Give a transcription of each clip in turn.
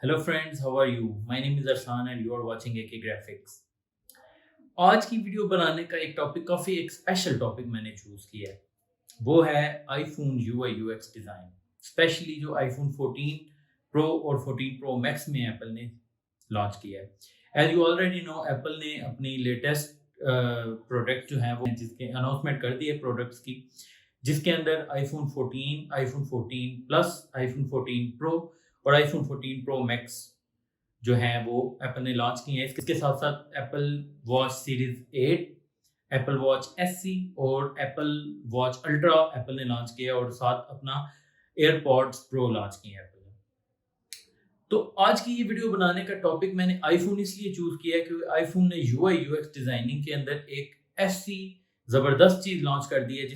Hello friends, how are you? My name is Arsan and you are watching AK Graphics. आज की video बनाने का एक topic काफ़ी एक स्पेशल टॉपिक मैंने चूज़ किया है। वो है iPhone UI UX design. Specially जो आईफोन 14 प्रो और 14 प्रो मैक्स में एप्पल ने लॉन्च किया है। As you already know Apple ने अपनी लेटेस्ट प्रोडक्ट जो है वो जिसके अनाउंसमेंट कर दी है प्रोडक्ट्स की, जिसके अंदर iPhone 14, iPhone 14 plus, iPhone 14 pro और आईफोन 14 प्रो मैक्स जो हैं वो एप्पल ने लॉन्च किए हैं। इसके साथ साथ Apple watch series 8, Apple watch SC और एप्पल वॉच अल्ट्रा एप्पल ने लॉन्च किया और साथ अपना एयरपॉड्स प्रो लॉन्च किए हैं एप्पल ने। तो आज की ये वीडियो बनाने का टॉपिक मैंने आईफोन इसलिए चूज किया है क्योंकि आईफोन ने यूआई यूएक्स डिजाइनिंग के अंदर एक ऐसी जबरदस्त चीज लॉन्च कर दी है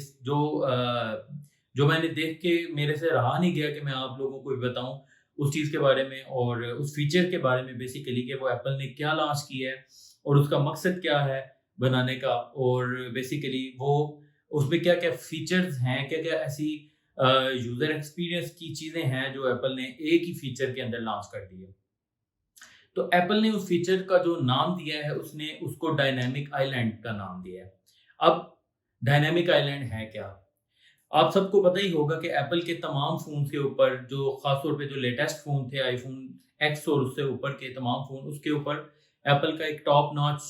जो मैंने देख के मेरे से रहा नहीं गया कि मैं आप लोगों को भी बताऊं उस चीज़ के बारे में और उस फीचर के बारे में बेसिकली कि वो एप्पल ने क्या लॉन्च किया है और उसका मकसद क्या है बनाने का, और बेसिकली वो उसमें क्या क्या फीचर्स हैं, क्या क्या ऐसी यूज़र एक्सपीरियंस की चीज़ें हैं जो एप्पल ने एक ही फीचर के अंदर लॉन्च कर दी है। तो एप्पल ने उस फीचर का जो नाम दिया है उसने उसको डायनामिक आइलैंड का नाम दिया है। अब डायनामिक आइलैंड है क्या? आप सबको पता ही होगा कि एप्पल के तमाम फ़ोन के ऊपर जो ख़ास तौर पे जो लेटेस्ट फ़ोन थे आईफ़ोन एक्स और उससे ऊपर के तमाम फ़ोन, उसके ऊपर एप्पल का एक टॉप नॉच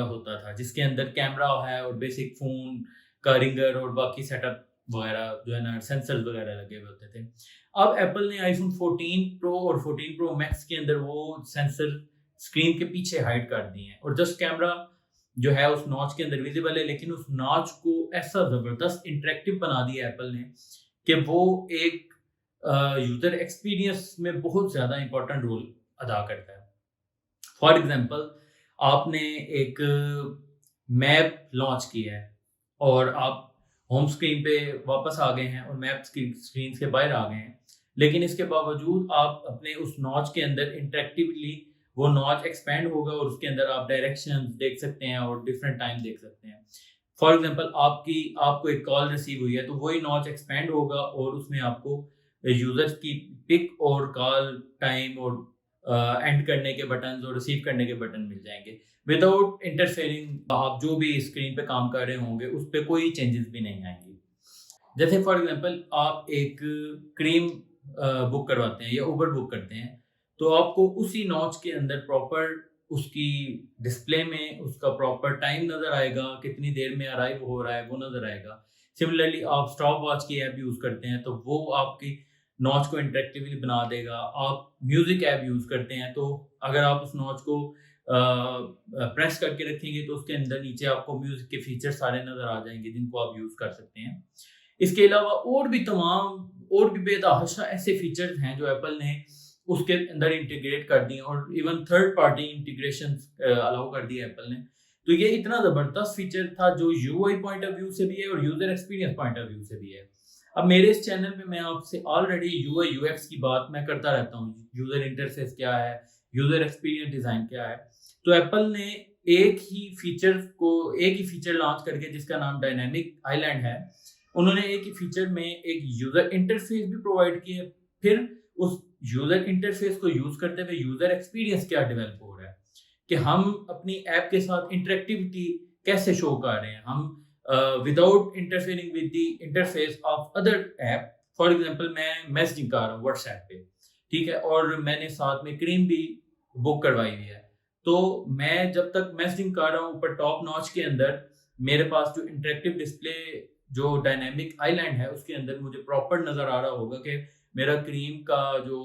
होता था जिसके अंदर कैमरा है और बेसिक फ़ोन का रिंगर और बाकी सेटअप वगैरह जो है ना सेंसर्स वगैरह लगे हुए होते थे। अब एप्पल ने आईफ़ोन 14 प्रो और 14 प्रो मैक्स के अंदर वो सेंसर स्क्रीन के पीछे हाइड कर दिए हैं और जस्ट कैमरा जो है उस नॉच के अंदर विजिबल है, लेकिन उस नॉच को ऐसा ज़बरदस्त इंटरेक्टिव बना दिया एप्पल ने कि वो एक यूज़र एक्सपीरियंस में बहुत ज़्यादा इंपॉर्टेंट रोल अदा करता है। फॉर एग्ज़ाम्पल, आपने एक मैप लॉन्च किया है और आप होम स्क्रीन पे वापस आ गए हैं और मैप स्क्रीन के बाहर आ गए हैं, लेकिन इसके बावजूद आप अपने उस नॉच के अंदर इंटरेक्टिवली वो नॉच एक्सपेंड होगा और उसके अंदर आप डायरेक्शंस देख सकते हैं और डिफरेंट टाइम देख सकते हैं। फॉर एग्जांपल, आपको एक कॉल रिसीव हुई है तो वही नॉच एक्सपेंड होगा और उसमें आपको यूजर्स की पिक और कॉल टाइम और एंड करने के बटन और रिसीव करने के बटन मिल जाएंगे विदाउट इंटरफेयरिंग। आप जो भी स्क्रीन पे काम कर रहे होंगे उस पर कोई चेंजेस भी नहीं आएंगे। जैसे फॉर एग्जांपल, आप एक क्रीम बुक करवाते हैं या उबर बुक करते हैं तो आपको उसी नॉच के अंदर प्रॉपर उसकी डिस्प्ले में उसका प्रॉपर टाइम नज़र आएगा, कितनी देर में अराइव हो रहा है वो नज़र आएगा। सिमिलरली, आप स्टॉप वॉच की ऐप यूज़ करते हैं तो वो आपकी नॉच को इंटरेक्टिवली बना देगा। आप म्यूज़िक ऐप यूज़ करते हैं तो अगर आप उस नॉच को प्रेस करके रखेंगे तो उसके अंदर नीचे आपको म्यूज़िक के फीचर सारे नज़र आ जाएंगे जिनको आप यूज़ कर सकते हैं। इसके अलावा और भी बेतहाशा ऐसे फीचर्स हैं जो एप्पल ने उसके अंदर इंटीग्रेट कर दिए और even third party integration allow कर दिया एप्पल ने। तो ये इतना ज़बरदस्त फीचर था जो यूआई पॉइंट ऑफ व्यू से भी है और user experience point of view से भी है। अब मेरे इस चैनल पे मैं आपसे ऑलरेडी यूआई यूएक्स की बात मैं करता रहता हूँ, यूज़र इंटरफेस क्या है, यूज़र एक्सपीरियंस डिज़ाइन क्या है। तो एप्पल ने एक ही फीचर लॉन्च करके जिसका नाम डायनामिक आइलैंड है, उन्होंने एक ही फीचर में एक यूज़र इंटरफेस भी प्रोवाइड किया। फिर उस यूज़र इंटरफेस को यूज़ करते हुए यूज़र एक्सपीरियंस क्या डेवलप हो रहा है कि हम अपनी ऐप के साथ इंटरेक्टिविटी कैसे शो कर रहे हैं, हम without interfering with the interface of other app. For example, मैं मैसेजिंग कर रहा हूँ व्हाट्सएप पे, ठीक है, और मैंने साथ में क्रीम भी बुक करवाई हुई है। तो मैं जब तक मैसेजिंग कर रहा हूँ ऊपर टॉप नॉच के अंदर मेरे पास जो इंटरेक्टिव डिस्प्ले जो डायनामिक आइलैंड है उसके अंदर मुझे प्रॉपर नज़र आ रहा होगा कि मेरा क्रीम का जो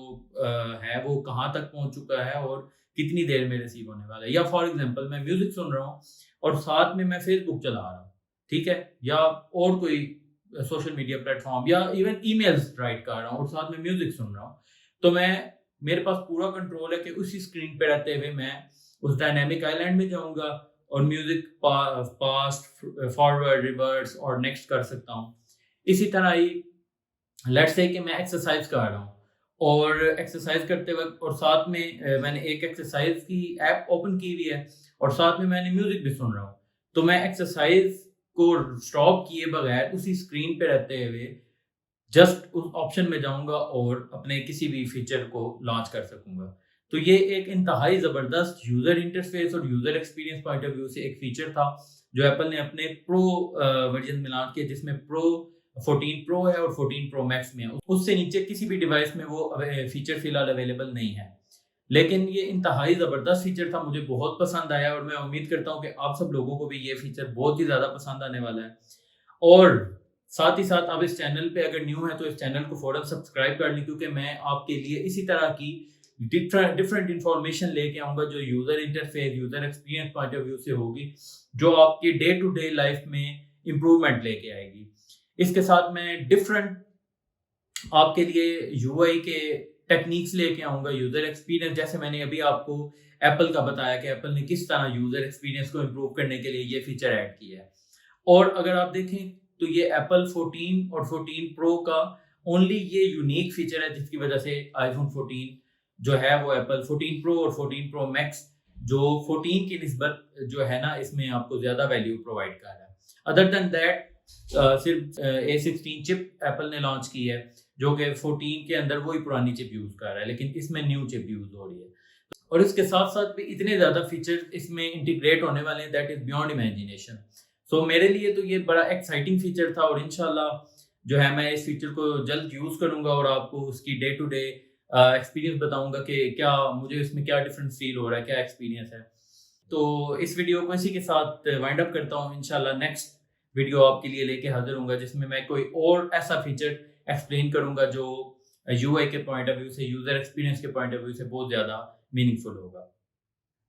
है वो कहाँ तक पहुँच चुका है और कितनी देर में रिसीव होने वाला है। या फॉर एग्जांपल, मैं म्यूज़िक सुन रहा हूँ और साथ में मैं फेसबुक चला रहा हूँ, ठीक है, या और कोई सोशल मीडिया प्लेटफॉर्म या इवन ईमेल्स राइट कर रहा हूँ और साथ में म्यूज़िक सुन रहा हूँ। तो मेरे पास पूरा कंट्रोल है कि उसी स्क्रीन पे रहते हुए मैं उस डायनामिक आइलैंड में जाऊँगा और म्यूजिक पास्ट, फॉरवर्ड, रिवर्स और नेक्स्ट कर सकता हूँ। इसी तरह ही लेट्स से कि मैं एक्सरसाइज कर रहा हूँ और एक्सरसाइज करते वक्त और साथ में मैंने एक एक्सरसाइज की ऐप ओपन की हुई है और साथ में मैंने म्यूजिक भी सुन रहा हूँ। तो मैं एक्सरसाइज को स्टॉप किए बगैर उसी स्क्रीन पे रहते हुए जस्ट उस ऑप्शन में जाऊंगा और अपने किसी भी फीचर को लॉन्च कर सकूंगा। तो ये एक इंतहाई ज़बरदस्त यूज़र इंटरफेस और user experience point of view से एक फीचर था जो एप्पल ने अपने प्रो वर्जन में लॉन्च किया, जिसमें प्रो 14 प्रो है और 14 प्रो मैक्स में है। उससे नीचे किसी भी डिवाइस में वो फीचर फिलहाल अवेलेबल नहीं है, लेकिन ये इंतहाई ज़बरदस्त फीचर था, मुझे बहुत पसंद आया और मैं उम्मीद करता हूँ कि आप सब लोगों को भी ये फीचर बहुत ही ज़्यादा पसंद आने वाला है। और साथ ही साथ आप इस चैनल पे अगर न्यू है तो इस चैनल को फ़ौरन सब्सक्राइब कर लें, क्योंकि मैं आपके लिए इसी तरह की डिफरेंट इंफॉर्मेशन लेके आऊँगा जो user interface, user experience point of view से होगी, जो आपकी डे टू डे लाइफ में इम्प्रूवमेंट लेके आएगी। इसके साथ मैं डिफरेंट आपके लिए यूआई के टेक्निक्स लेके आऊँगा, यूज़र एक्सपीरियंस, जैसे मैंने अभी आपको एप्पल का बताया कि एप्पल ने किस तरह यूज़र एक्सपीरियंस को इम्प्रूव करने के लिए ये फीचर ऐड किया है। और अगर आप देखें तो ये एप्पल 14 और 14 प्रो का ओनली ये यूनिक फीचर है जिसकी वजह से आईफोन 14 जो है वो एप्पल 14 प्रो और 14 प्रो मैक्स जो 14 की निस्बत जो है ना, इसमें आपको ज़्यादा वैल्यू प्रोवाइड कर रहा है। अदर देन दैट सिर्फ A16 चिप एप्पल ने लॉन्च की है जो कि 14 के अंदर वही पुरानी चिप यूज़ कर रहा है, लेकिन इसमें न्यू चिप यूज़ हो रही है। और इसके साथ साथ भी इतने ज़्यादा फीचर इसमें इंटीग्रेट होने वाले हैं दैट इज़ बियॉन्ड इमेजिनेशन। सो मेरे लिए तो ये बड़ा एक्साइटिंग फीचर था और इंशाल्लाह जो है मैं इस फीचर को जल्द यूज़ करूँगा और आपको उसकी डे टू डे एक्सपीरियंस बताऊँगा कि क्या मुझे इसमें क्या डिफरेंस फील हो रहा है, क्या एक्सपीरियंस है। तो इस वीडियो को इसी के साथ वाइंड अप करता हूँ। इंशाल्लाह नेक्स्ट वीडियो आपके लिए लेके हाजिर होऊंगा जिसमें मैं कोई और ऐसा फीचर एक्सप्लेन करूँगा जो यूआई के पॉइंट ऑफ व्यू से, यूज़र एक्सपीरियंस के पॉइंट ऑफ व्यू से बहुत ज़्यादा मीनिंगफुल होगा।